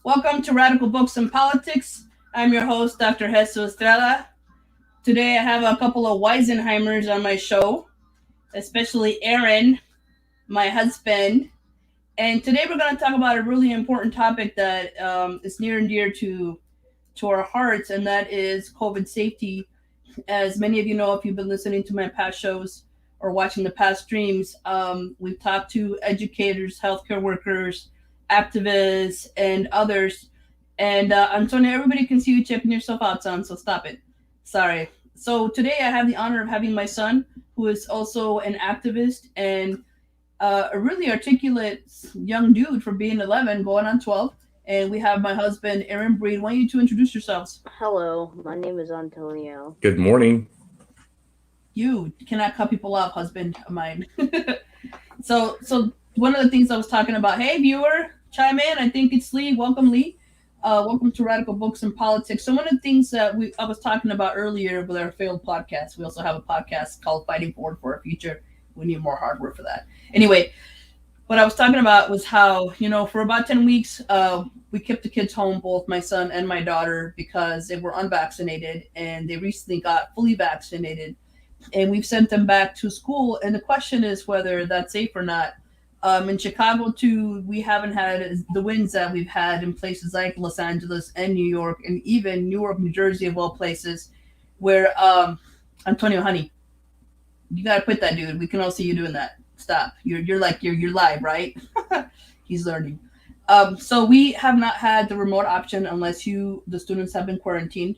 Welcome to Radical Books and Politics. I'm your host, Dr. Jesus Estrada. Today I have a couple of Weisenheimers on my show, especially Aaron, my husband. And today we're going to talk about a really important topic that is near and dear to our hearts, and that is COVID safety. As many of you know, if you've been listening to my past shows or watching the past streams, we've talked to educators, healthcare workers, activists, and others. And Antonio, everybody can see you checking yourself out, son, so stop it. Sorry. So today I have the honor of having my son, who is also an activist and a really articulate young dude for being 11, going on 12. And we have my husband, Aaron Breed. Why don't you two introduce yourselves? Hello, my name is Antonio. Good morning. You cannot cut people off, husband of mine. So one of the things I was talking about. Hey, viewer, chime in. I think it's Lee. Welcome, Lee. Welcome to Radical Books and Politics. So one of the things that I was talking about earlier with our failed podcast. We also have a podcast called Fighting Forward for a Future. We need more hardware for that. Anyway, what I was talking about was how, for about 10 weeks, we kept the kids home, both my son and my daughter, because they were unvaccinated and they recently got fully vaccinated. And we've sent them back to school. And the question is whether that's safe or not. In Chicago, too, we haven't had the winds that we've had in places like Los Angeles and New York, and even Newark, New Jersey, of all places, where Antonio, honey, you gotta quit that, dude. We can all see you doing that. Stop. You're live, right? He's learning. So we have not had the remote option unless the students have been quarantined.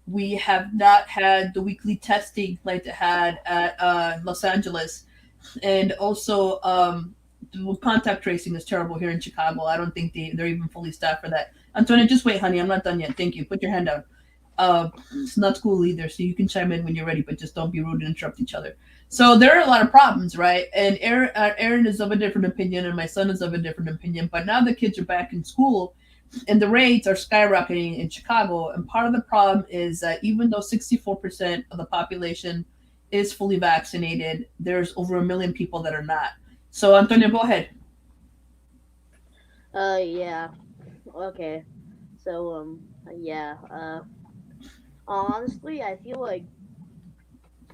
We have not had the weekly testing like they had at Los Angeles, and also contact tracing is terrible here in Chicago. I don't think they're even fully staffed for that. Antonio, just wait, honey. I'm not done yet. Thank you. Put your hand down. It's not school either, so you can chime in when you're ready, but just don't be rude and interrupt each other. So there are a lot of problems, right? And Aaron is of a different opinion, and my son is of a different opinion. But now the kids are back in school, and the rates are skyrocketing in Chicago. And part of the problem is that even though 64% of the population is fully vaccinated, there's over 1 million people that are not. So Antonio, go ahead. Yeah. Okay. So, yeah. Honestly, I feel like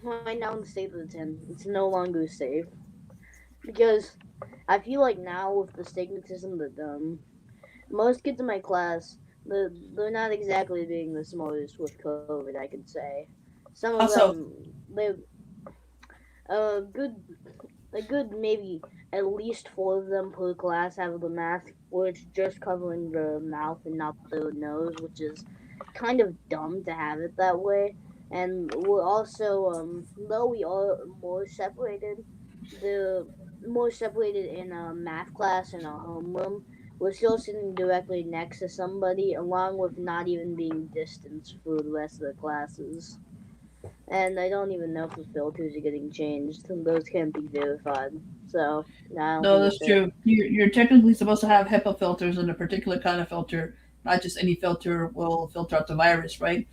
right now in the state of the 10, it's no longer safe because I feel like now with the stigmatism that most kids in my class they're not exactly being the smartest with COVID. I could say some of Also, them they good a good maybe at least four of them per class have the mask, which just covering the mouth and not the nose, which is kind of dumb to have it that way. And we're also, though we are the more separated in a math class in our homeroom, we're still sitting directly next to somebody, along with not even being distanced for the rest of the classes. And I don't even know if the filters are getting changed. Those can't be verified. So, I don't no, think that's it's safe. true. You're technically supposed to have HEPA filters and a particular kind of filter. Not just any filter will filter out the virus, right?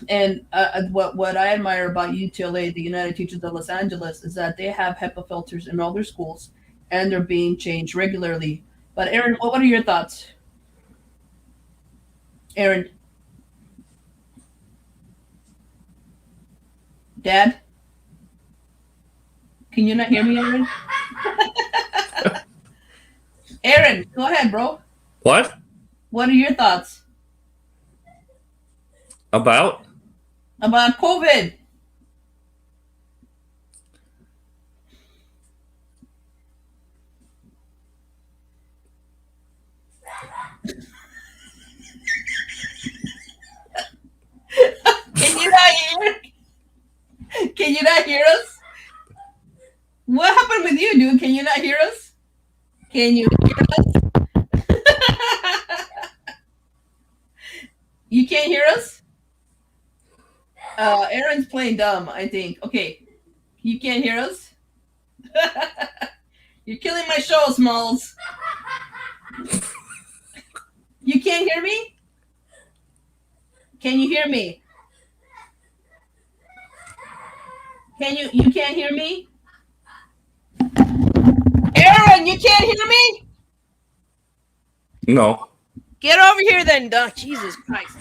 And what I admire about UTLA, the United Teachers of Los Angeles, is that they have HEPA filters in all their schools, and they're being changed regularly. But Aaron, what are your thoughts? Aaron, Dad, can you not hear me, Aaron? Aaron, go ahead, bro. What? What are your thoughts About? about COVID? Can you not hear? Can you not hear us? What happened with you, dude? Can you not hear us? Can you hear us? You can't hear us? Aaron's playing dumb, I think. Okay, you can't hear us? You're killing my show, Smalls. You can't hear me? Can you hear me? You can't hear me? Aaron, you can't hear me? No. Get over here then, Duck. Jesus Christ.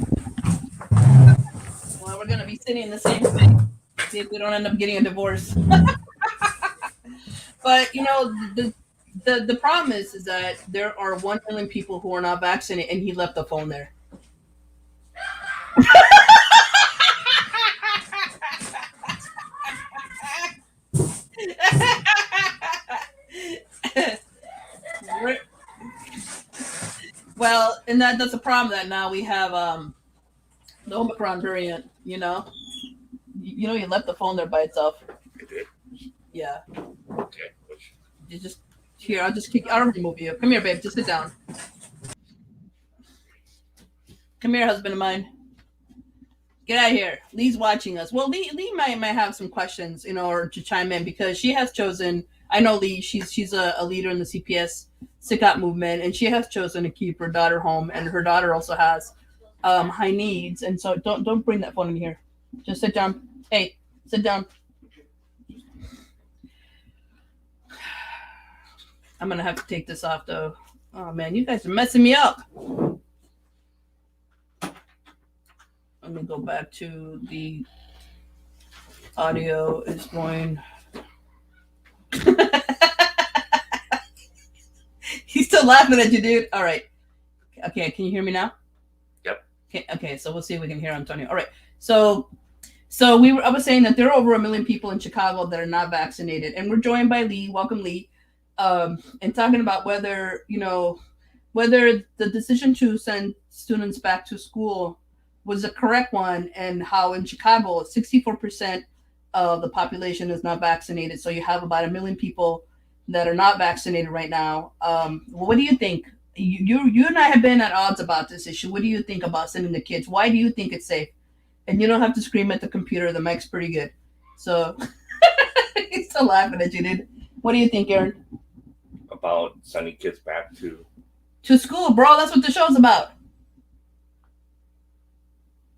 Well, we're gonna be sitting in the same space. See if we don't end up getting a divorce. But the problem is that there are 1 million people who are not vaccinated, and he left the phone there. Well, and that's a problem that now we have the Omicron variant. You left the phone there by itself. You did? Yeah, Okay. you just here. I'll just kick. I'll remove you. Come here, babe. Just sit down. Come here, husband of mine. Get out of here. Lee's watching us. Well, Lee might have some questions, or to chime in because she has chosen. I know Lee. She's a leader in the CPS sick out movement, and she has chosen to keep her daughter home, and her daughter also has high needs, and so don't bring that phone in here. Just sit down. Hey, sit down. I'm gonna have to take this off though. Oh man, you guys are messing me up. Let me go back to the audio is going. He's still laughing at you, dude. All right. Okay, can you hear me now? Yep. Okay, so we'll see if we can hear Antonio. All right. So I was saying that there are over 1 million people in Chicago that are not vaccinated, and we're joined by Lee. Welcome, Lee. And talking about whether the decision to send students back to school was the correct one, and how in Chicago 64% of the population is not vaccinated. So you have about 1 million people that are not vaccinated right now. What do you think? You and I have been at odds about this issue. What do you think about sending the kids? Why do you think it's safe? And you don't have to scream at the computer. The mic's pretty good. So he's still laughing at you, dude. What do you think, Aaron? About sending kids back to school, bro. That's what the show's about.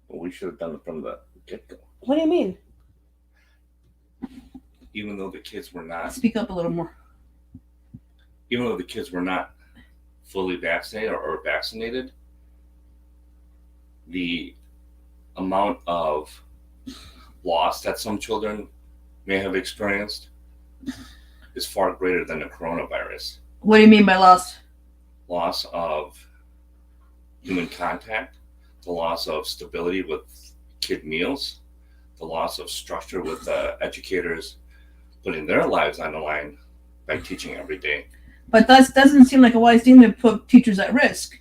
Well, we should have done it from the get-go. What do you mean? Even though the kids were not Speak up a little more. Even though the kids were not fully vaccinated or vaccinated, the amount of loss that some children may have experienced is far greater than the coronavirus. What do you mean by loss? Loss of human contact, the loss of stability with kid meals, the loss of structure with educators putting their lives on the line by teaching every day. But that doesn't seem like a wise thing to put teachers at risk,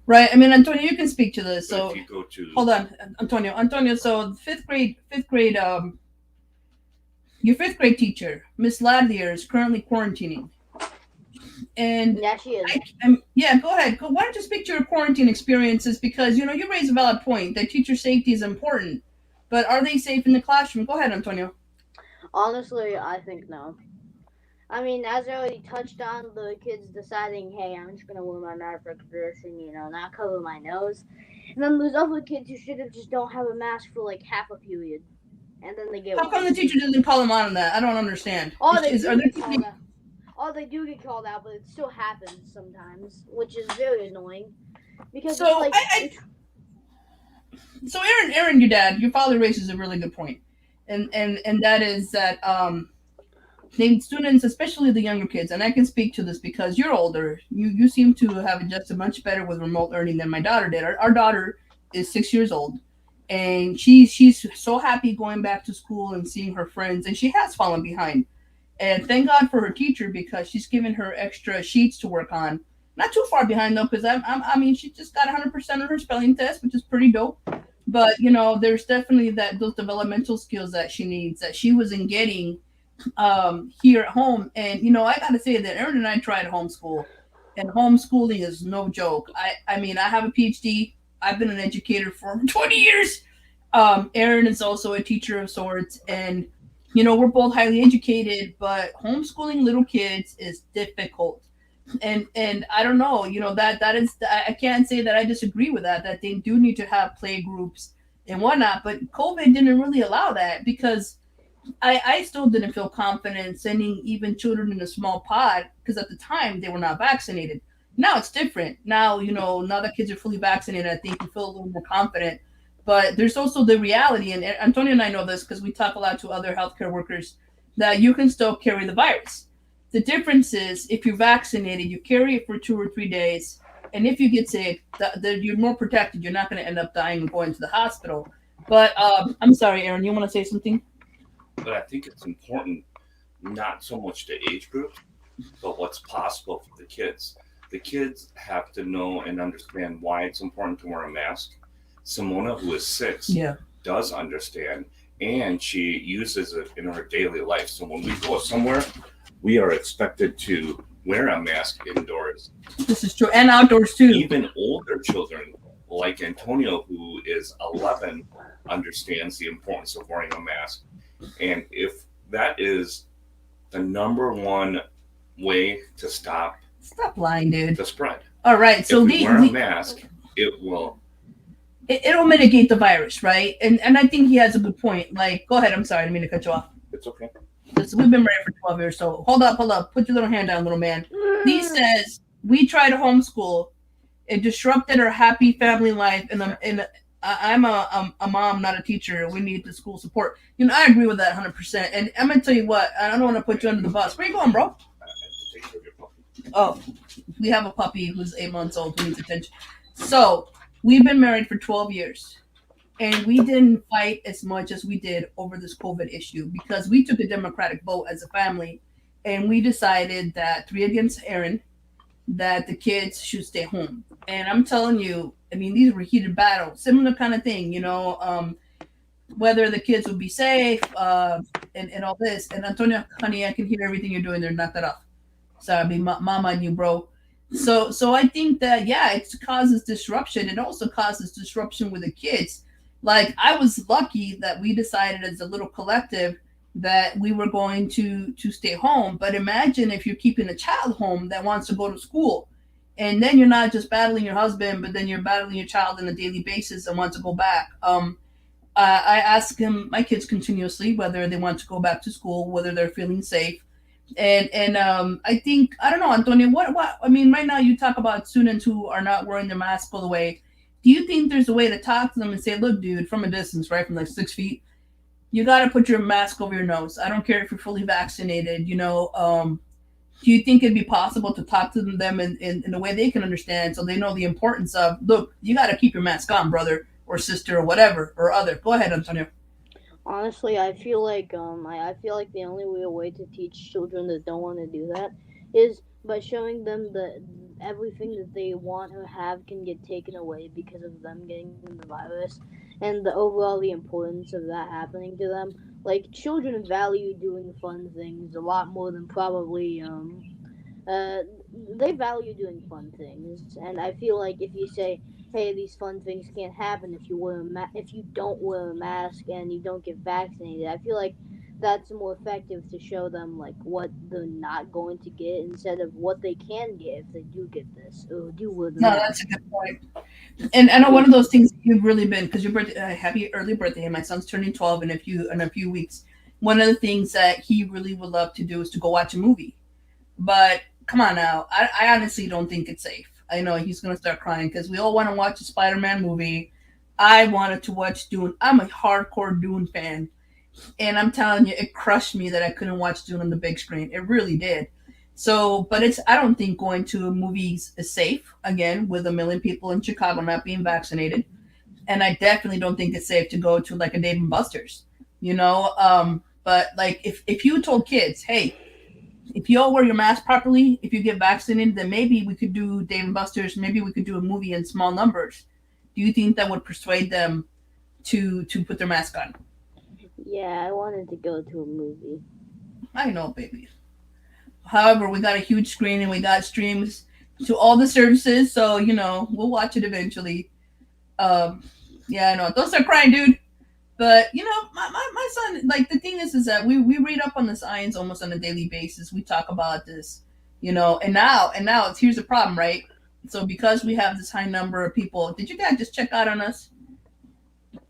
right? I mean, Antonio, you can speak to this. But So if you go to hold on, Antonio. So fifth grade, your fifth grade teacher, Miss Ladlier, is currently quarantining. And Yeah, she is. yeah, go ahead. Why don't you speak to your quarantine experiences? Because you raise a valid point that teacher safety is important, but are they safe in the classroom? Go ahead, Antonio. Honestly, I think no. I mean, as I already touched on, the kids deciding, hey, I'm just gonna wear my mask for tradition, not cover my nose. And then there's other kids who should have just don't have a mask for like half a period, and then they get How come one. the teacher doesn't call them out on that? I don't understand. Oh, they Are do there get people- called out. Oh, they do get called out, but it still happens sometimes, which is very annoying. Because So, it's like So Aaron, your father raises a really good point, and that is that the students, especially the younger kids, and I can speak to this because you're older. You seem to have adjusted much better with remote learning than my daughter did. Our daughter is 6 years old, and she's so happy going back to school and seeing her friends, and she has fallen behind. And thank God for her teacher because she's given her extra sheets to work on. Not too far behind though, because I mean she just got 100% on her spelling test, which is pretty dope. But there's definitely those developmental skills that she needs that she wasn't getting here at home. And I got to say that Aaron and I tried homeschool, and homeschooling is no joke. I mean I have a PhD. I've been an educator for 20 years. Aaron is also a teacher of sorts, and we're both highly educated, but homeschooling little kids is difficult. And I don't know, that is, I can't say that I disagree with that they do need to have play groups and whatnot, but COVID didn't really allow that because I still didn't feel confident sending even children in a small pod because at the time they were not vaccinated. Now it's different. Now, now that kids are fully vaccinated, I think we feel a little more confident. But there's also the reality, and Antonio and I know this because we talk a lot to other healthcare workers, that you can still carry the virus. The difference is if you're vaccinated, you carry it for 2 or 3 days, and if you get sick, you're more protected. You're not going to end up dying and going to the hospital. But I'm sorry, Aaron, you want to say something? But I think it's important not so much the age group, but what's possible for the kids. The kids have to know and understand why it's important to wear a mask. Simona, who is 6, Yeah. does understand, and she uses it in her daily life. So when we go somewhere, we are expected to wear a mask indoors. This is true, and outdoors too. Even older children, like Antonio, who is 11, understands the importance of wearing a mask. And if that is the number one way to stop Stop lying, dude. the spread. All right, so if we wear a mask, it will. It'll mitigate the virus, right? And I think he has a good point. Like, go ahead. I'm sorry, I didn't mean to cut you off. It's okay. Listen, we've been married for 12 years, so hold up. Put your little hand down, little man. Lee says we tried to homeschool. It disrupted our happy family life, and I'm a mom, not a teacher. We need the school support. I agree with that 100%. And I'm gonna tell you what. I don't want to put you under the bus. Where you going, bro? Oh, we have a puppy who's 8 months old who needs attention. So we've been married for 12 years, and we didn't fight as much as we did over this COVID issue because we took a democratic vote as a family, and we decided that 3 against Aaron, that the kids should stay home. And I'm telling you, I mean, these were heated battles, similar kind of thing, whether the kids would be safe, and all this. And Antonio, honey, I can hear everything you're doing there. Knock that off. Sorry, mama and you, bro. So I think that, yeah, it causes disruption. It also causes disruption with the kids. Like, I was lucky that we decided as a little collective that we were going to stay home. But imagine if you're keeping a child home that wants to go to school, and then you're not just battling your husband, but then you're battling your child on a daily basis and want to go back. I ask my kids continuously whether they want to go back to school, whether they're feeling safe. And I think, I don't know, Antonio, what I mean, right now you talk about students who are not wearing their mask all the way. Do you think there's a way to talk to them and say, look, dude, from a distance, right, from like 6 feet, you got to put your mask over your nose. I don't care if you're fully vaccinated. Do you think it'd be possible to talk to them in a way they can understand, so they know the importance of, look, you got to keep your mask on, brother or sister or whatever or other. Go ahead, Antonio. Honestly, I feel like I feel like the only real way to teach children that don't want to do that is by showing them that everything that they want or have can get taken away because of them getting the virus, and the importance of that happening to them. Like, children value doing fun things a lot more than probably uh, they value doing fun things, and I feel like if you say, "Hey, these fun things can't happen if if you don't wear a mask and you don't get vaccinated," I feel like that's more effective to show them like what they're not going to get instead of what they can get if they do get this or do wear the No, mask. that's a good point. And I know one of those things you've really been, because your birthday, happy early birthday, and my son's turning 12 in a few weeks. One of the things that he really would love to do is to go watch a movie. But come on now, I honestly don't think it's safe. I know he's gonna start crying because we all want to watch a Spider-Man movie. I wanted to watch Dune. I'm a hardcore Dune fan, and I'm telling you, it crushed me that I couldn't watch Dune on the big screen. It really did. So, but I don't think going to movies is safe, again, with a million people in Chicago not being vaccinated. And I definitely don't think it's safe to go to like a Dave and Buster's, but like if you told kids, hey, if you all wear your mask properly, if you get vaccinated, then maybe we could do Dave and Buster's, maybe we could do a movie in small numbers. Do you think that would persuade them to put their mask on? Yeah, I wanted to go to a movie. I know, baby. However, we got a huge screen and we got streams to all the services, so we'll watch it eventually. Um, yeah, I know. Don't start crying, dude. But my son, like, the thing is that we read up on the science almost on a daily basis. We talk about this, and now here's the problem, right? So because we have this high number of people, did you guys just check out on us?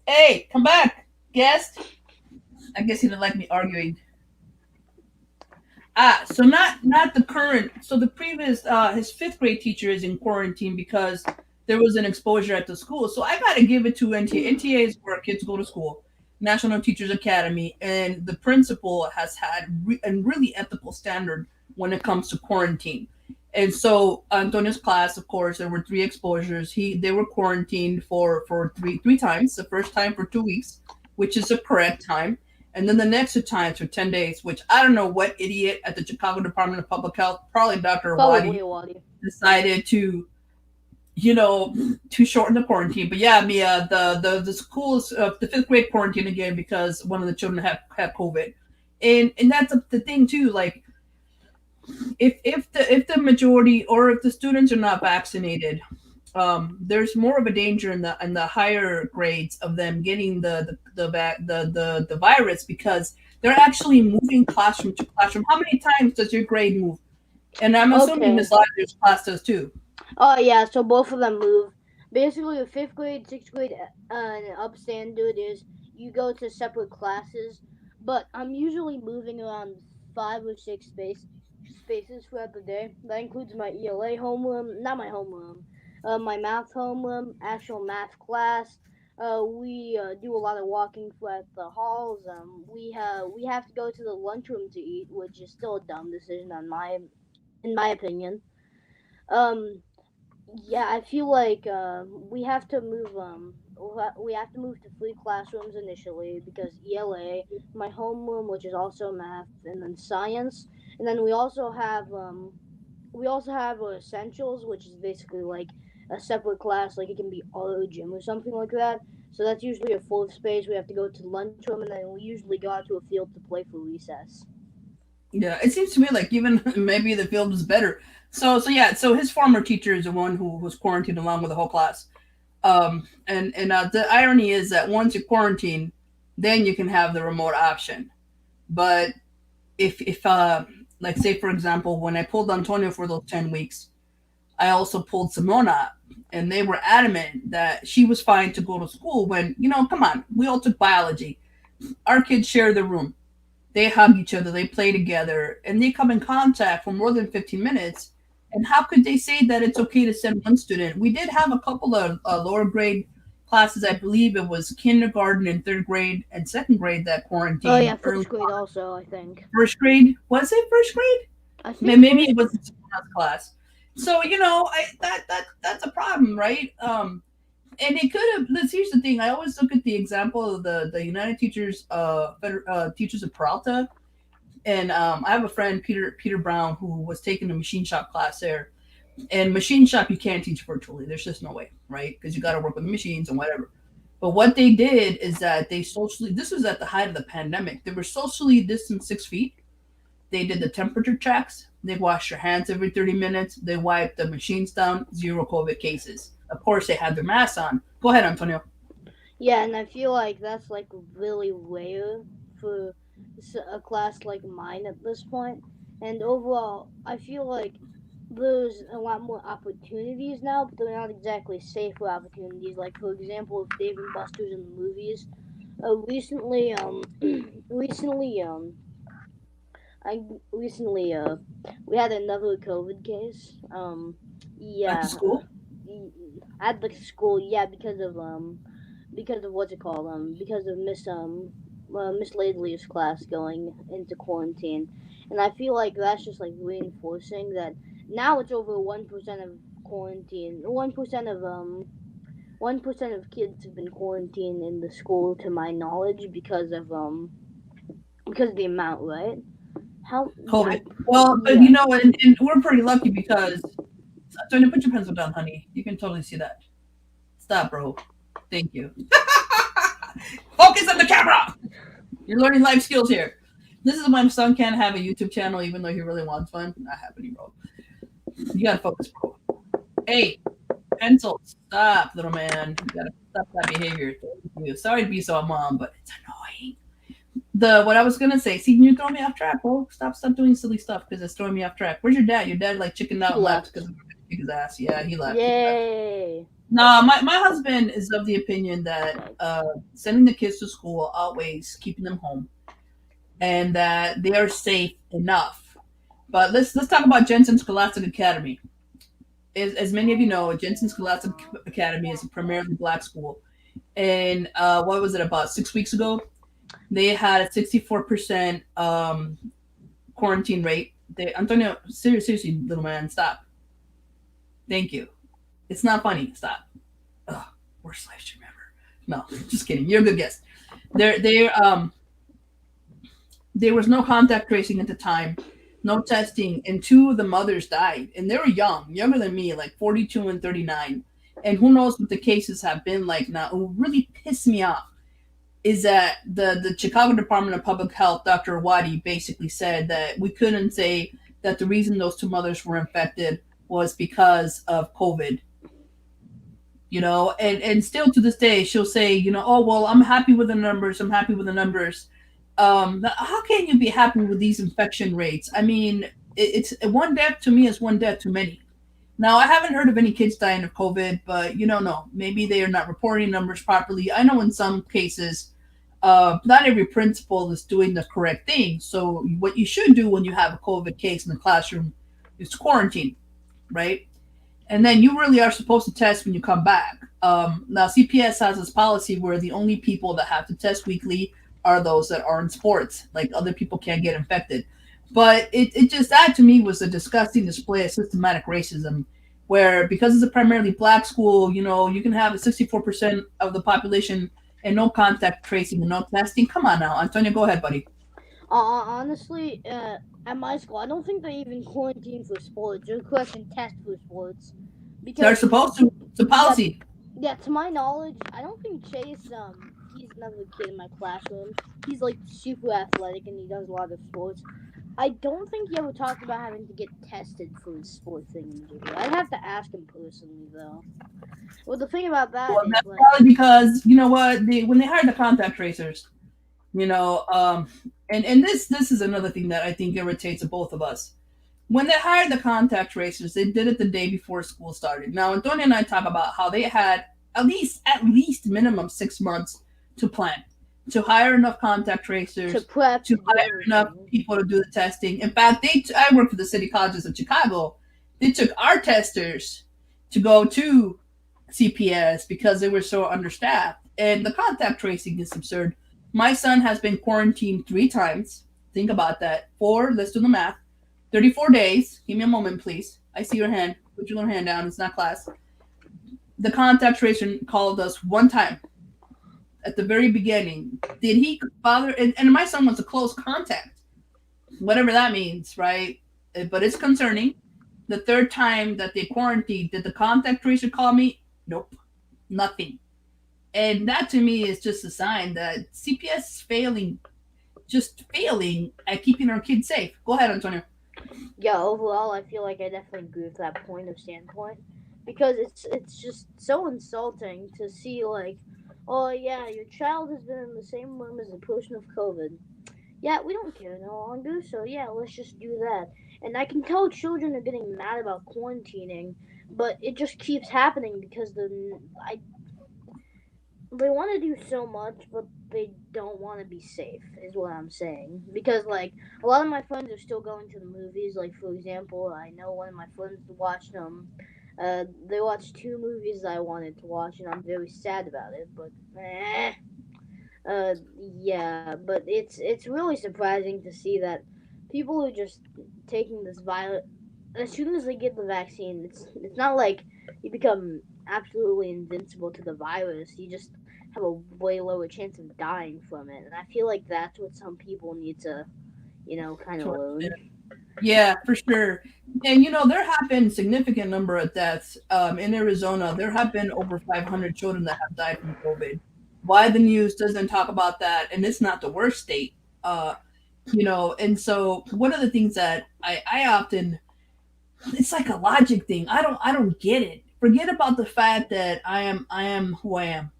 Hey, come back, guest. I guess he didn't like me arguing. So not the current. So the previous, his fifth grade teacher is in quarantine because there was an exposure at the school. So I got to give it to NTA. NTA is where kids go to school, National Teachers Academy, and the principal has had a really ethical standard when it comes to quarantine. And so Antonio's class, of course, there were three exposures. They were quarantined for three times. The first time for 2 weeks, which is the correct time, and then the next two times for 10 days. Which I don't know what idiot at the Chicago Department of Public Health, probably Dr. Probably Awadi, Wadi. decided to to shorten the quarantine. But yeah, Mia, the schools, the fifth grade quarantine again because one of the children had COVID, and that's the thing too. Like if the majority or if the students are not vaccinated, there's more of a danger in the higher grades of them getting the virus because they're actually moving classroom to classroom. How many times does your grade move? And I'm assuming Okay. Miss Ladder's class does too. Oh yeah, so both of them move. Basically, the fifth grade, sixth grade, and up standard is you go to separate classes. But I'm usually moving around 5 or 6 spaces throughout the day. That includes my ELA homeroom, not my homeroom, my math homeroom, actual math class. We do a lot of walking throughout the halls. We have to go to the lunchroom to eat, which is still a dumb decision in my opinion. Um, yeah, I feel like we have to move to three classrooms initially because ELA, my homeroom, which is also math, and then science, and then we also have essentials, which is basically like a separate class, like it can be auto gym or something like that. So that's usually a full space. We have to go to the lunchroom, and then we usually go out to a field to play for recess. Yeah, it seems to me like even maybe the field is better. So yeah, so his former teacher is the one who was quarantined along with the whole class. And the irony is that once you quarantine, then you can have the remote option. But if like say for example, when I pulled Antonio for those 10 weeks, I also pulled Simona, and they were adamant that she was fine to go to school. When come on, we all took biology. Our kids share the room. They hug each other, they play together, and they come in contact for more than 15 minutes. And how could they say that it's okay to send one student? We did have a couple of lower grade classes. I believe it was kindergarten and third grade and second grade that Oh yeah, quarantined early. first grade also, I think. First grade? Was it first grade? I think Maybe it first. was someone else's class. So, that's a problem, right? And it could have. Here's the thing. I always look at the example of the United Teachers, Teachers of Peralta, and I have a friend Peter Brown who was taking a machine shop class there. And machine shop you can't teach virtually. There's just no way, right? Because you got to work with the machines and whatever. But what they did is that they socially. This was at the height of the pandemic. They were socially distanced 6 feet. They did the temperature checks. They washed their hands every 30 minutes. They wiped the machines down. Zero COVID cases. Of course, they had their masks on. Go ahead, Antonio. Yeah, and I feel like that's like really rare for a class like mine at this point. And overall, I feel like there's a lot more opportunities now, but they're not exactly safer opportunities. Like for example, with Dave and Buster's in the movies. Recently, recently, I recently we had another COVID case. Back to Yeah, school. at the school. Yeah, because of what's it called? Because of Miss Laidley's class going into quarantine, and I feel like that's just like reinforcing that now it's over 1% of quarantine. 1% of kids have been quarantined in the school, to my knowledge, because of the amount, right? How I, COVID. Well, but yeah. and we're pretty lucky because. Antonio, put your pencil down, honey. You can totally see that. Stop, bro. Thank you. Focus on the camera. You're learning life skills here. This is why my son can't have a YouTube channel, even though he really wants one. Not happening, bro. You gotta focus, bro. Hey, pencil. Stop, little man. You gotta stop that behavior. Thank you. Sorry to be so mom, but it's annoying. What I was gonna say. See, you throw me off track, bro. Stop doing silly stuff because it's throwing me off track. Where's your dad? Your dad like chickened out He and left left. because I'm gonna kick his ass. Yeah, he left. Yay. No, my husband is of the opinion that sending the kids to school outweighs keeping them home, and that they are safe enough. But let's talk about Jensen Scholastic Academy. As many of you know, Jensen Scholastic Academy is a primarily black school. And what was it, about 6 weeks ago? They had a 64% quarantine rate. Antonio, seriously, little man, stop. Thank you. It's not funny. Stop. Ugh, worst live stream ever. No, just kidding. You're a good guest. There was no contact tracing at the time, no testing, and two of the mothers died, and they were young, younger than me, like 42 and 39. And who knows what the cases have been like now. What really pissed me off is that the Chicago Department of Public Health, Dr. Wadi, basically said that we couldn't say that the reason those two mothers were infected was because of COVID. You know, and still to this day, she'll say, you know, oh, well, I'm happy with the numbers. I'm happy with the numbers. How can you be happy with these infection rates? I mean, it's one death to me is one death too many. Now, I haven't heard of any kids dying of COVID, but you don't know. Maybe they are not reporting numbers properly. I know in some cases, not every principal is doing the correct thing. So what you should do when you have a COVID case in the classroom is quarantine, right? And then you really are supposed to test when you come back. Now, CPS has this policy where the only people that have to test weekly are those that are in sports. Like, other people can't get infected. But it just, that to me was a disgusting display of systematic racism, where because it's a primarily black school, you know, you can have 64% of the population and no contact tracing and no testing. Come on now, Antonio, go ahead, buddy. Honestly, at my school, I don't think they even quarantine for sports. There's a question test for sports. Because They're supposed to. It's a policy. Yeah, to my knowledge, I don't think Chase, he's another kid in my classroom. He's like super athletic and he does a lot of sports. I don't think he ever talked about having to get tested for his sport thing. I'd have to ask him personally, though. Well, the thing about that is, that's like, probably because, you know what, when they hired the contact tracers, you know, and this is another thing that I think irritates both of us. When they hired the contact tracers, they did it the day before school started. Now, Antonio and I talk about how they had at least minimum 6 months to plan, to hire enough contact tracers, to prep, to hire enough people to do the testing. In fact, I work for the city colleges of Chicago. They took our testers to go to CPS because they were so understaffed. And the contact tracing is absurd. My son has been quarantined 3 times. Think about that. 4, let's do the math. 34 days. Give me a moment, please. I see your hand. Put your little hand down. It's not class. The contact tracer called us 1 time at the very beginning. Did he bother? And my son was a close contact, whatever that means, right? But it's concerning. The 3rd time that they quarantined, did the contact tracer call me? Nope, nothing. And that to me is just a sign that CPS is failing at keeping our kids safe. Go ahead, Antonio. Yeah, overall, I feel like I definitely agree with that standpoint, because it's just so insulting to see, like, oh yeah, your child has been in the same room as a person with COVID. Yeah, we don't care no longer, so yeah, let's just do that. And I can tell children are getting mad about quarantining, but it just keeps happening because they want to do so much, but they don't want to be safe, is what I'm saying. Because, like, a lot of my friends are still going to the movies. Like, for example, I know one of my friends watched they watched 2 movies I wanted to watch, and I'm very sad about it. But, yeah, but it's really surprising to see that people are just taking this violent. As soon as they get the vaccine, it's not like you become absolutely invincible to the virus. You just have a way lower chance of dying from it. And I feel like that's what some people need to, you know, kind of learn. Yeah, for sure. And, you know, there have been significant number of deaths in Arizona. There have been over 500 children that have died from COVID. Why the news doesn't talk about that, and it's not the worst state, you know. And so one of the things that I often, it's like a logic thing. I don't get it. Forget about the fact that I am who I am.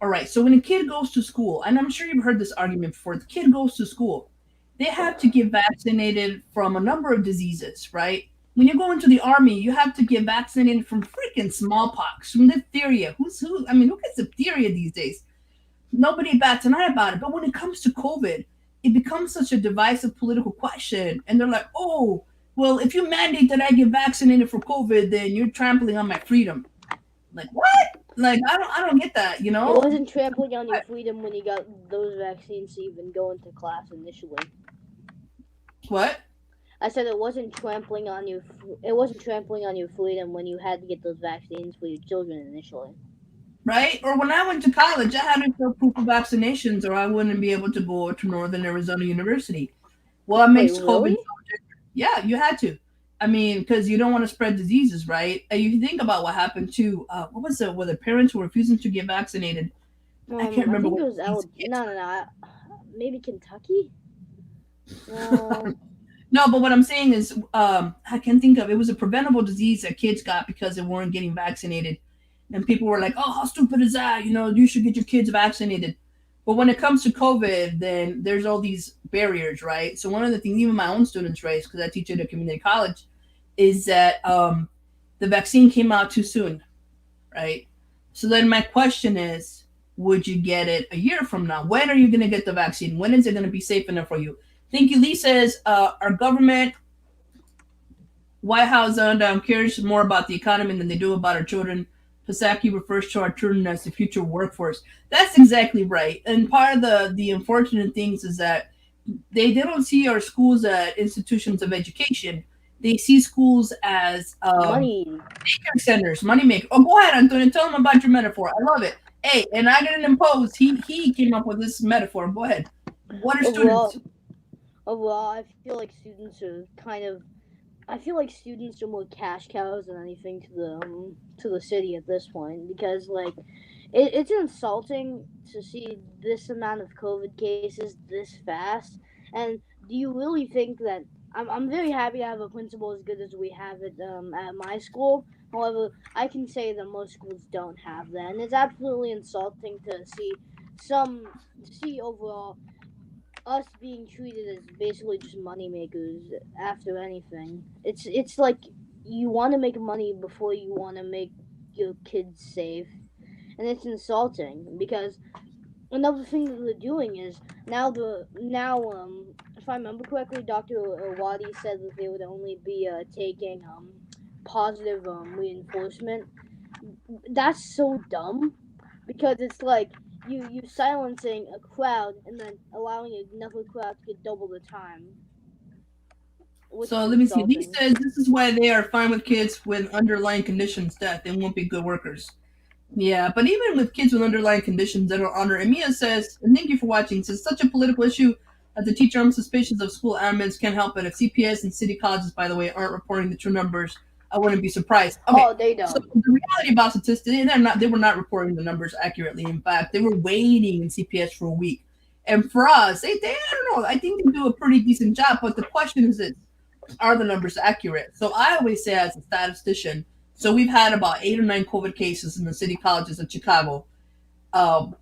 All right. So when a kid goes to school, and I'm sure you've heard this argument before, the kid goes to school, they have to get vaccinated from a number of diseases, right? When you go into the army, you have to get vaccinated from freaking smallpox, from diphtheria. Who gets diphtheria these days? Nobody bats an eye about it. But when it comes to COVID, it becomes such a divisive political question. And they're like, oh, well, if you mandate that I get vaccinated for COVID, then you're trampling on my freedom. Like what? Like I don't get that, you It know? wasn't trampling on your freedom when you got those vaccines to even go into class initially. What? I said it wasn't trampling on your. It wasn't trampling on your freedom when you had to get those vaccines for your children initially. Right? Or when I went to college, I had to show proof of vaccinations or I wouldn't be able to go to Northern Arizona University. What Wait, makes COVID? really? Yeah, you had to. I mean, because you don't want to spread diseases, right? And you think about what happened to what was it? Were the parents were refusing to get vaccinated? I can't I remember think it what was these kids. No, no, no. Maybe Kentucky. No. No, but what I'm saying is, I can think of it was a preventable disease that kids got because they weren't getting vaccinated, and people were like, "Oh, how stupid is that? You know, you should get your kids vaccinated." But when it comes to COVID, then there's all these barriers, right? So one of the things even my own students raise, because I teach at a community college, is that the vaccine came out too soon, right? So then my question is, would you get it a year from now? When are you going to get the vaccine? When is it going to be safe enough for you? Thank you. Lee says, our government, White House, cares more about the economy than they do about our children. Pasaki refers to our children as the future workforce. That's exactly right. And part of the unfortunate things is that they don't see our schools as institutions of education. They see schools as Money. care centers, moneymaker. Oh, go ahead, Antonio. Tell them about your metaphor. I love it. Hey, and I didn't impose. He came up with this metaphor. Go ahead. What are students? Overall, overall, I feel like students are kind of. I feel like students are more cash cows than anything to the city at this point because like it's insulting to see this amount of COVID cases this fast. And do you really think that I'm very happy to have a principal as good as we have it at my school. However, I can say that most schools don't have that, and it's absolutely insulting to some see overall us being treated as basically just money makers after anything. It's like you want to make money before you want to make your kids safe, and it's insulting because another thing that they're doing is now if I remember correctly, Dr. Wadi said that they would only be taking positive reinforcement. That's so dumb because it's like you silencing a crowd and then allowing another crowd to get double the time, which So is let me see. Lee insulting. says this is why they are fine with kids with underlying conditions that they won't be good workers. Yeah, but even with kids with underlying conditions that are honor, and Mia says, and thank you for watching, says such a political issue as a teacher, I'm suspicious of school admins can't help it. If CPS and city colleges, by the way, aren't reporting the true numbers, I wouldn't be surprised. Okay, Oh, they so don't. the reality about statistics, they were not reporting the numbers accurately. In fact, they were waiting in CPS for a week. And for us, they I don't know, I think they do a pretty decent job, but the question is this, are the numbers accurate? So I always say as a statistician, so we've had about 8 or 9 COVID cases in the city colleges of Chicago. Um,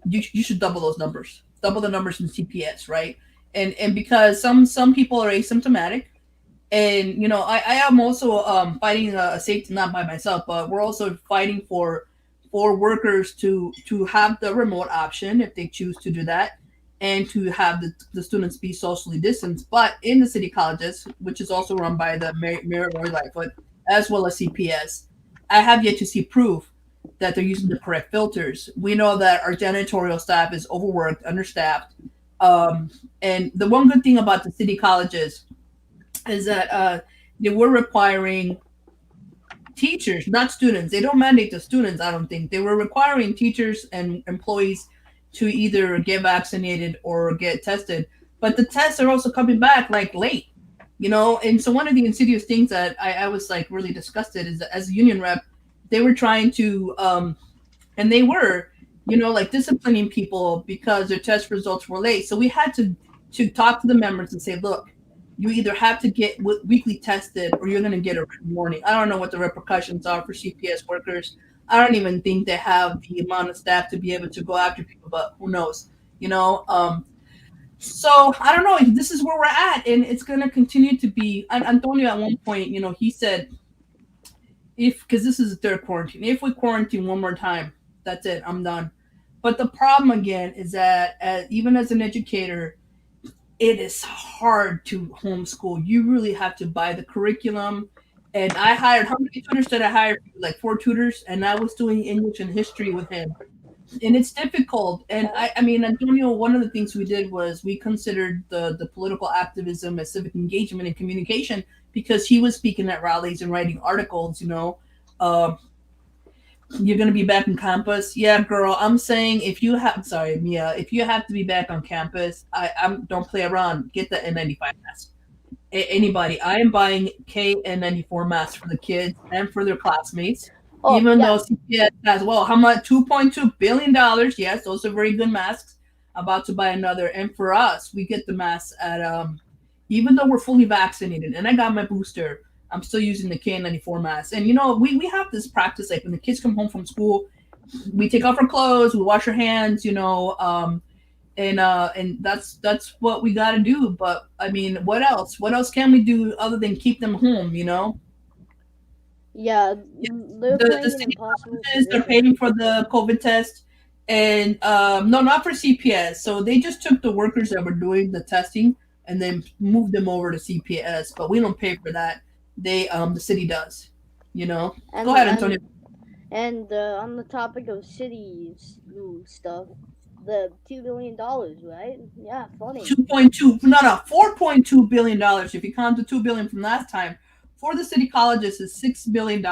you should double those numbers, double the numbers in CPS, right? And because some people are asymptomatic, and I am also fighting a safety not by myself, but we're also fighting for workers to have the remote option if they choose to do that, and to have the students be socially distanced. But in the city colleges, which is also run by the Mayor Lori Lightfoot, as well as CPS, I have yet to see proof that they're using the correct filters. We know that our janitorial staff is overworked, understaffed. And the one good thing about the city colleges is that they were requiring teachers, not students. They don't mandate the students, I don't think. They were requiring teachers and employees to either get vaccinated or get tested. But the tests are also coming back like late, And so one of the insidious things that I was like really disgusted is that as a union rep, they were trying to, and they were, like disciplining people because their test results were late. So we had to talk to the members and say, look, you either have to get weekly tested or you're going to get a written warning. I don't know what the repercussions are for CPS workers. I don't even think they have the amount of staff to be able to go after people, but who knows, So I don't know. This is where we're at, and it's going to continue to be. Antonio, at one point, he said, because this is the third quarantine, if we quarantine one more time, that's it, I'm done. But the problem again is that even as an educator, it is hard to homeschool. You really have to buy the curriculum. And I hired, how many tutors did I hire? Like 4 tutors, and I was doing English and history with him. And it's difficult. And I mean, Antonio, one of the things we did was we considered the political activism as civic engagement and communication because he was speaking at rallies and writing articles, uh, you're gonna be back on campus. Yeah, girl. I'm saying if you have, sorry, Mia, if you have to be back on campus, I'm don't play around. Get the N95 mask. Anybody, I am buying KN94 masks for the kids and for their classmates. Oh Even yeah, though CPS as well, how much? $2.2 billion. Yes, those are very good masks. About to buy another, and for us, we get the masks at even though we're fully vaccinated, and I got my booster. I'm still using the KN94 mask. And we have this practice like when the kids come home from school, we take off our clothes, we wash our hands, and that's what we got to do. But I mean, what else? What else can we do other than keep them home? yeah. They're The playing an city impossible colleges are position. paying for the COVID test, and no, not for CPS. So they just took the workers that were doing the testing and then moved them over to CPS. But we don't pay for that. The city does. Go And ahead, Antonio. on the topic of cities stuff, the $2 billion, right? Yeah, funny. 2.2, no, $4.2 billion. If you count the 2 billion from last time, for the city colleges is $6 billion.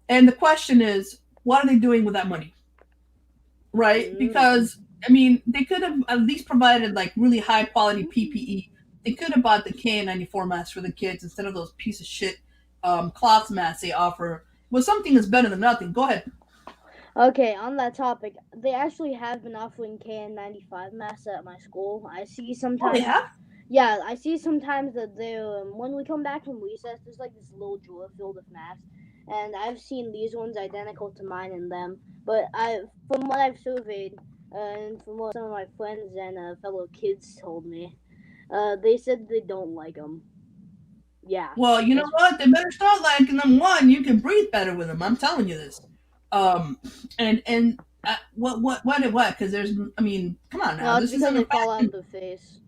And the question is, what are they doing with that money? Right? Mm. Because I mean, they could have at least provided like really high quality PPE. They could have bought the KN94 masks for the kids instead of those piece of shit cloth masks they offer. Well, something is better than nothing. Go ahead. Okay, on that topic, they actually have been offering KN95 masks at my school. I see Oh, they sometimes. have. Yeah, I see sometimes that when we come back from recess, there's like this little drawer filled with masks, and I've seen these ones identical to mine in them. But from what I've surveyed, and from what some of my friends and fellow kids told me, they said they don't like them. Yeah, Well, you know that's what? They better start liking them. One, you can breathe better with them. I'm telling you this. Um, and what? Because there's, I mean, come on now. no, it's This because isn't they a fall out fashion. the face.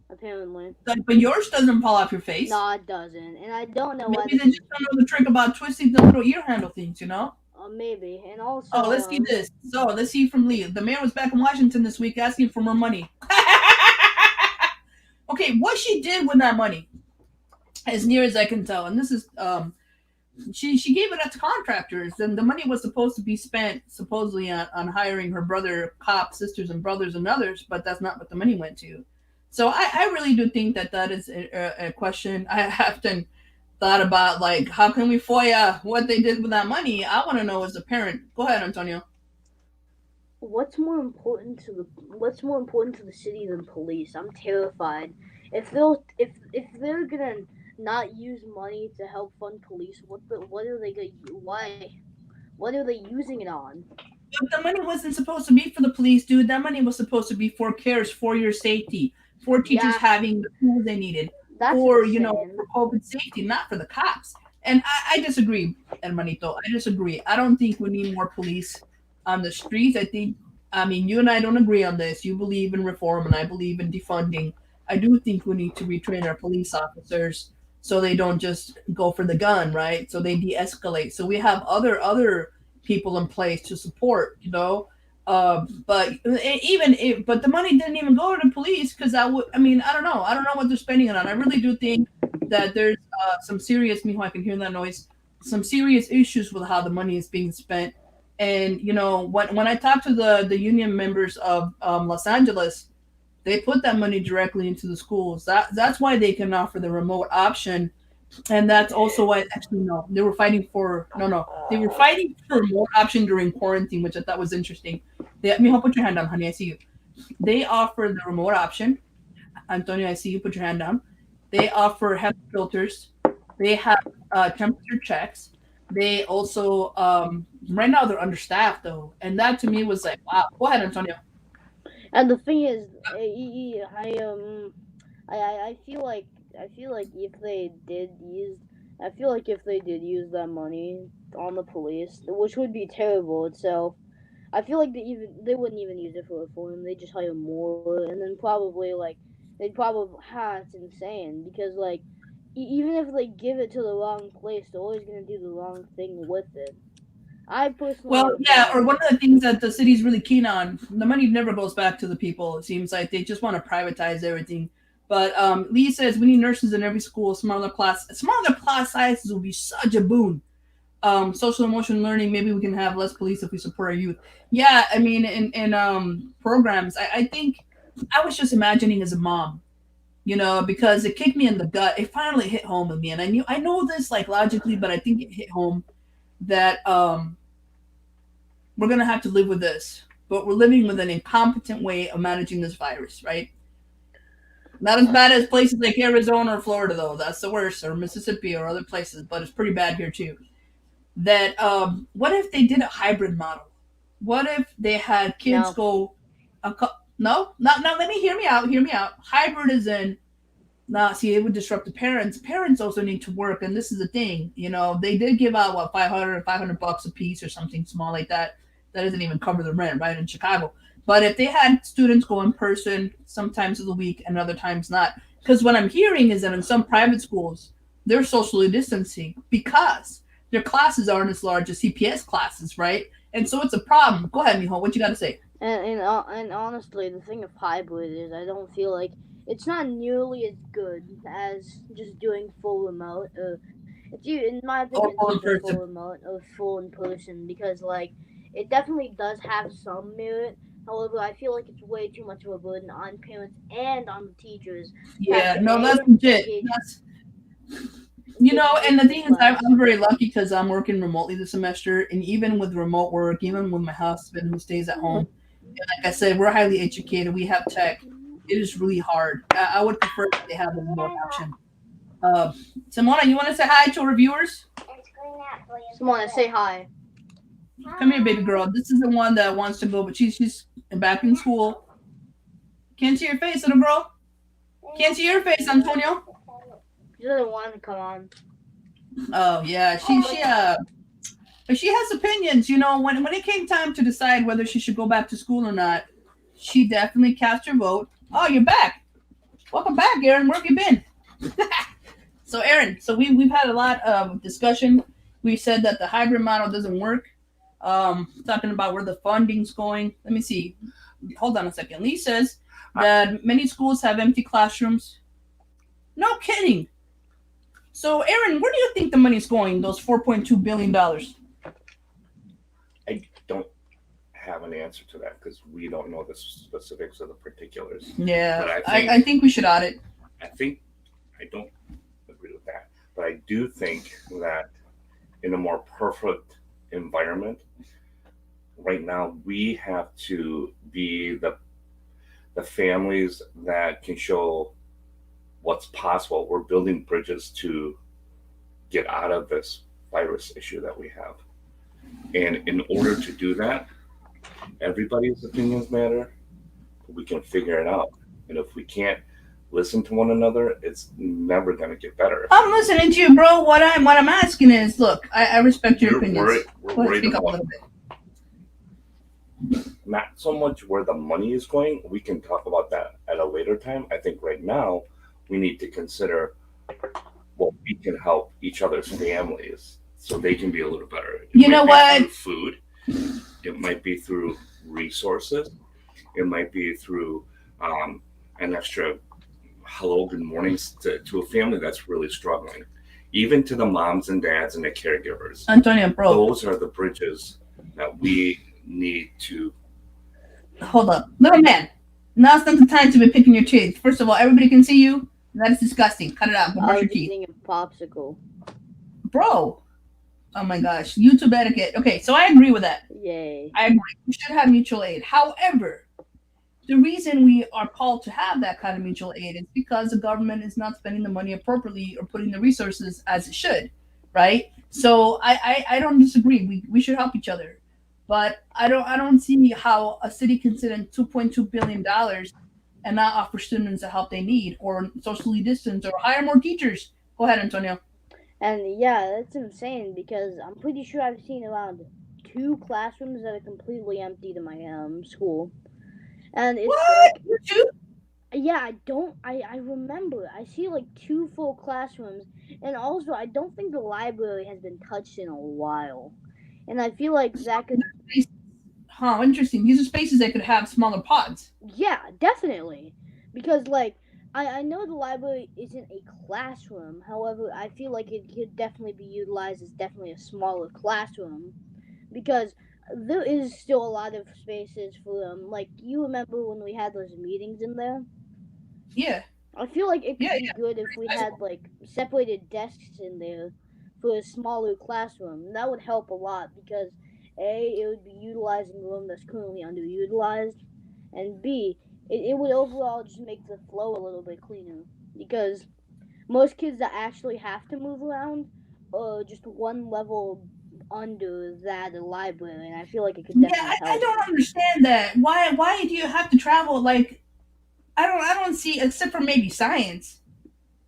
Apparently, But yours doesn't fall off your face. no, it doesn't, and I don't know why Maybe this they is. just don't know the trick about twisting the little ear handle things. Maybe, and Oh, also, let's see this. So let's see from Lee. The mayor was back in Washington this week asking for more money. Okay, what she did with that money, as near as I can tell, and this is she gave it out to contractors, and the money was supposed to be spent supposedly on hiring her brother, cops, sisters, and brothers and others, but that's not what the money went to. So I really do think that is a question I often thought about, like how can we FOIA what they did with that money? I want to know as a parent. Go ahead, Antonio. what's more important to the city than police? I'm terrified. If they're gonna not use money to help fund police, what are they gonna why? What are they using it on? But the money wasn't supposed to be for the police, dude. That money was supposed to be for cares, for your safety, for teachers Yeah, having the tools they needed, that's for insane. for COVID safety, not for the cops. And I disagree, Hermanito. I disagree. I don't think we need more police on the streets. I mean, you and I don't agree on this. You believe in reform, and I believe in defunding. I do think we need to retrain our police officers so they don't just go for the gun, right? So they de-escalate. So we have other people in place to support, but but the money didn't even go to the police because I mean, I don't know what they're spending it on. I really do think that there's some serious, Mijo, I can hear that noise, some serious issues with how the money is being spent. And when I talked to the union members of Los Angeles, they put that money directly into the schools. That's why they can offer the remote option, and that's also why, actually, no, they were fighting for, no, they were fighting for more option during quarantine, which I thought was interesting. Mijo, put your hand down, honey. I see you. They offer the remote option. Antonio, I see you. Put your hand down. They offer HEPA filters. They have temperature checks. They also, right now, they're understaffed, though. And that to me was like, wow. Go ahead, Antonio. And the thing is, I feel like if they did use, I feel like if they did use that money on the police, which would be terrible itself, I feel like they wouldn't even use it for a forum. They just hire more, and then probably like they'd probably it's insane because like even if they give it to the wrong place, they're always gonna do the wrong thing with it. I personally Well, would yeah, or ban one it. of the things that the city's really keen on, the money never goes back to the people. It seems like they just want to privatize everything. But Lee says we need nurses in every school. Smaller class sizes will be such a boon. Social emotional learning. Maybe we can have less police if we support our youth. Yeah, I mean, in programs, I think I was just imagining as a mom, because it kicked me in the gut. It finally hit home with me, and I know this like logically, but I think it hit home that we're gonna have to live with this. But we're living with an incompetent way of managing this virus, right? Not as bad as places like Arizona or Florida, though. That's the worst, or Mississippi or other places, but it's pretty bad here too. That what if they did a hybrid model? What if they had kids No, go no, not let me hear me out, hear me out. Hybrid is in. Nah, see, it would disrupt the parents. Parents also need to work, and this is the thing. They did give out what 500 bucks a piece or something small like that. That doesn't even cover the rent, right, in Chicago. But if they had students go in person sometimes of the week and other times not, because what I'm hearing is that in some private schools they're socially distancing because their classes aren't as large as CPS classes, right? And so it's a problem. Go ahead, Mijo. What you got to say? and honestly, the thing of hybrid is I don't feel like it's not nearly as good as just doing full remote. In my Or opinion, it's full in either full person? remote or full in person because like it definitely does have some merit. However, I feel like it's way too much of a burden on parents and on the teachers to have Yeah, to no, that's a legit. That's and the engage in thing is, I'm, class. I'm very lucky because I'm working remotely this semester, and even with remote work, even with my husband who stays at home, and like I said, we're highly educated. We have tech. It is really hard. I would prefer that they have a remote option. Uh, Simona, you want to say hi to our viewers? Simona, say hi. Come here, baby girl. This is the one that wants to go, but she's back in school. Can't see your face, little girl. Can't see your face, Antonio. She doesn't want to come on. Oh yeah, but she has opinions. When it came time to decide whether she should go back to school or not, she definitely cast her vote. Oh, you're back. Welcome back, Aaron. Where have you been? So, Aaron, we've had a lot of discussion. We said that the hybrid model doesn't work. Talking about where the funding's going. Let me see. Hold on a second. Lee says that many schools have empty classrooms. No kidding. So, Aaron, where do you think the money's going? Those $4.2 billion. I don't have an answer to that because we don't know the specifics of the particulars. Yeah, But I think we should audit. I think I don't agree with that, but I do think that in a more perfect environment, right now we have to be the families that can show what's possible. We're building bridges to get out of this virus issue that we have. And in order to do that, everybody's opinions matter, but we can figure it out. And if we can't listen to one another, it's never going to get better. I'm listening to you, bro. What I'm asking is, look, I respect your opinions. We're Go ahead, worried speak up a about little bit. not so much where the money is going. We can talk about that at a later time. I think right now we need to consider what we can help each other's families so they can be a little better. It You know might be what? through food. It might be through resources. It might be through an extra hello, good mornings to a family that's really struggling. Even to the moms and dads and the caregivers. Antonio, bro, Those are the bridges that we need to. hold up. Little man, now's not the time to be picking your teeth. First of all, everybody can see you. That is disgusting. Cut it out. Go I brush was your just teeth. thinking of popsicle. Bro, oh my gosh. YouTube etiquette. Okay, so I agree with that. Yay. I agree. We should have mutual aid. However, the reason we are called to have that kind of mutual aid is because the government is not spending the money appropriately or putting the resources as it should, right? So I don't disagree. We should help each other, but I don't see how a city can spend $2.2 billion and not offer students the help they need, or socially distance, or hire more teachers. Go ahead, Antonio. And yeah, that's insane because I'm pretty sure I've seen around 2 classrooms that are completely empty to my school, and it's What? like, You too? yeah, I remember I see like 2 full classrooms, and also I don't think the library has been touched in a while, and I feel like that could, Huh, interesting. These are spaces that could have smaller pods. yeah, definitely, because like I know the library isn't a classroom. However, I feel like it could definitely be utilized as definitely a smaller classroom, because there is still a lot of spaces for like, you remember when we had those meetings in there. Yeah, I feel like it could yeah, be good if we yeah. had like separated desks in there for a smaller classroom. That would help a lot because A, it would be utilizing a room that's currently underutilized, and B, it would overall just make the flow a little bit cleaner, because most kids that actually have to move around are just one level under that library, and I feel like it could Yeah, definitely I help. don't understand that. Why do you have to travel? Like, I don't see, except for maybe science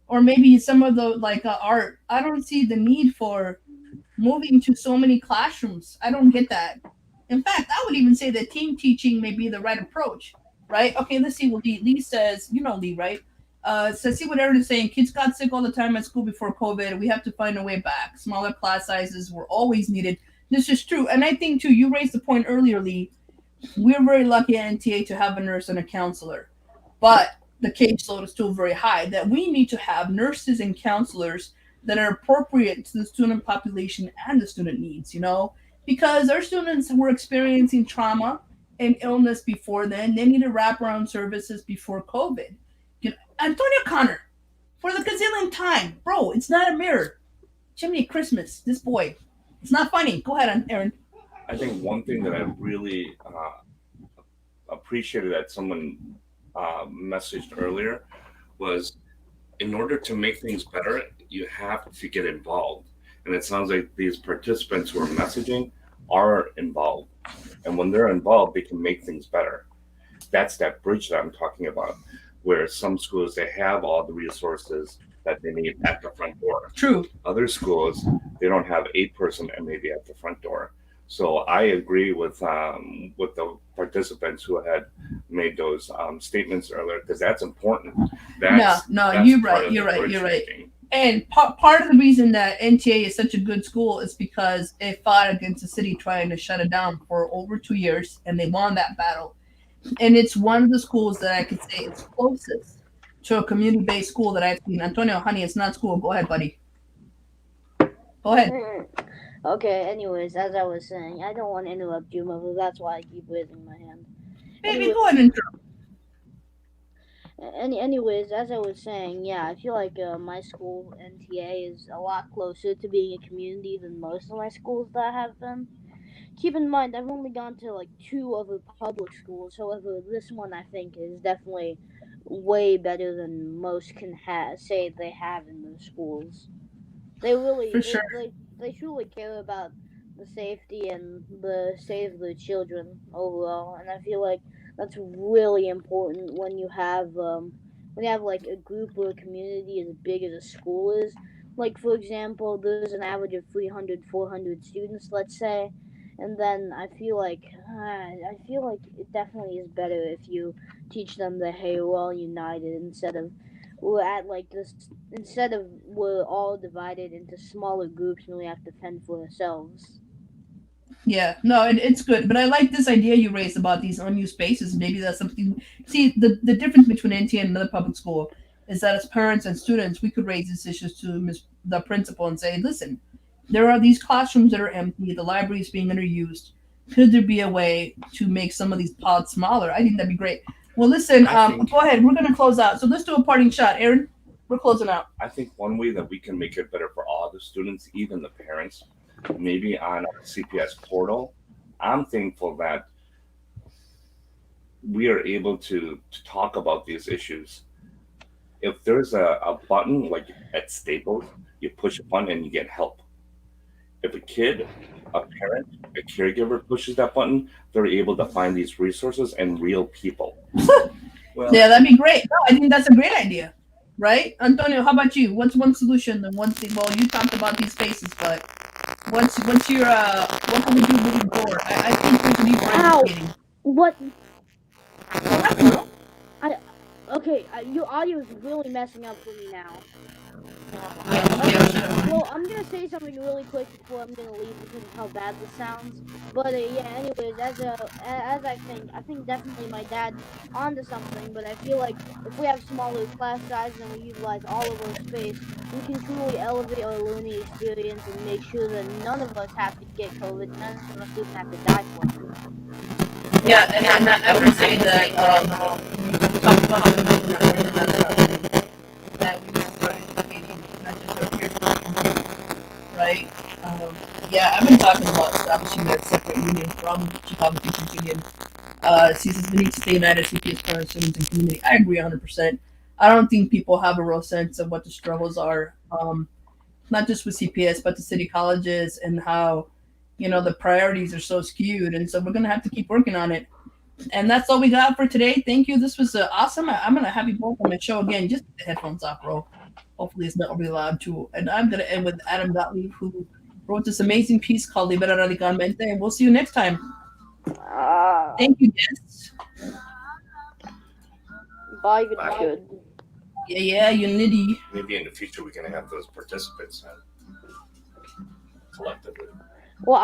or maybe some of the like art. I don't see the need for moving to so many classrooms. I don't get that. In fact, I would even say that team teaching may be the right approach, right? Okay, let's see what Lee says. You know Lee, right? So see what Aaron is saying. Kids got sick all the time at school before COVID. We have to find a way back. Smaller class sizes were always needed. This is true. And I think, too, you raised the point earlier, Lee. We're very lucky at NTA to have a nurse and a counselor. But the caseload is still very high, that we need to have nurses and counselors that are appropriate to the student population and the student needs, because our students were experiencing trauma and illness before then. They needed wraparound services before COVID. Antonio Connor, for the gazillion time, bro, it's not a mirror. Jiminy Christmas, this boy. It's not funny. Go ahead, Aaron. I think one thing that I really appreciated that someone messaged earlier was, in order to make things better, you have to get involved. And it sounds like these participants who are messaging are involved. And when they're involved, they can make things better. That's that bridge that I'm talking about, where some schools, they have all the resources that they need at the front door. True. Other schools, they don't have a person and maybe at the front door. So I agree with the participants who had made those statements earlier, because that's important. That's you're part right. of You're the right. bridge You're right. making. And part of the reason that NTA is such a good school is because it fought against the city trying to shut it down for over 2 years, and they won that battle. And it's one of the schools that I could say is closest to a community-based school that I've seen. Antonio, honey, it's not school. Go ahead, buddy. Go ahead. Okay, anyways, as I was saying, I don't want to interrupt you, mother. That's why I keep raising my hand. Baby, go ahead and Anyways, as I was saying, yeah, I feel like my school, NTA, is a lot closer to being a community than most of my schools that have been. Keep in mind, I've only gone to like 2 other public schools. However, this one I think is definitely way better than most can say they have in their schools. They really, for sure. they truly care about the safety and the state of the children overall, and I feel like that's really important when you have like a group or a community as big as a school is. Like, for example, there's an average of 300, 400 students, let's say, and then I feel like it definitely is better if you teach them that, hey, we're all united, we're at like this instead of we're all divided into smaller groups and we have to fend for ourselves. Yeah, no, it's good. But I like this idea you raised about these unused spaces. Maybe that's something. See, the difference between NT and another public school is that as parents and students, we could raise these issues to the principal and say, listen, there are these classrooms that are empty. The library is being underused. Could there be a way to make some of these pods smaller? I think that'd be great. Well, listen, go ahead. We're going to close out. So let's do a parting shot. Aaron, we're closing out. I think one way that we can make it better for all the students, even the parents, maybe on our CPS portal. I'm thankful that we are able to talk about these issues. If there's a button like at Staples, you push a button and you get help. If a kid, a parent, a caregiver pushes that button, they're able to find these resources and real people. Well, Yeah, that'd be great. No, I think that's a great idea. Right? Antonio, how about you? What's one solution and one thing? Well, you talked about these spaces, but what's your what can we do moving forward? I think there's a need for Ow! educating. What? Well, Okay, your audio is really messing up for me now. yeah, Well, I'm gonna say something really quick before I'm gonna leave because of how bad this sounds. But yeah, anyways, as I think definitely my dad's onto something. But I feel like if we have smaller class sizes and we utilize all of our space, we can truly elevate our learning experience and make sure that none of us have to get COVID, none of us even have to die for it. yeah, and I would say that talk about how that we need to start educating not just our peers but our community, right? Yeah, I've been talking about establishing a separate union from Chicago Teachers Union. CSS needs to stay united, CPS parents, students, and community. I agree 100%. I don't think people have a real sense of what the struggles are, not just with CPS, but the city colleges and how, the priorities are so skewed. And so we're going to have to keep working on it. And that's all we got for today. Thank you. This was awesome. I'm going to have you both on my show again. Just get the headphones off, bro. Hopefully it's not overly loud, too. And I'm going to end with Adam Gottlieb, who wrote this amazing piece called Libera Radicalmente. And we'll see you next time. Thank you, guests. Bye, Bye. good. Yeah, unity. Maybe in the future we can have those participants collectively. Well,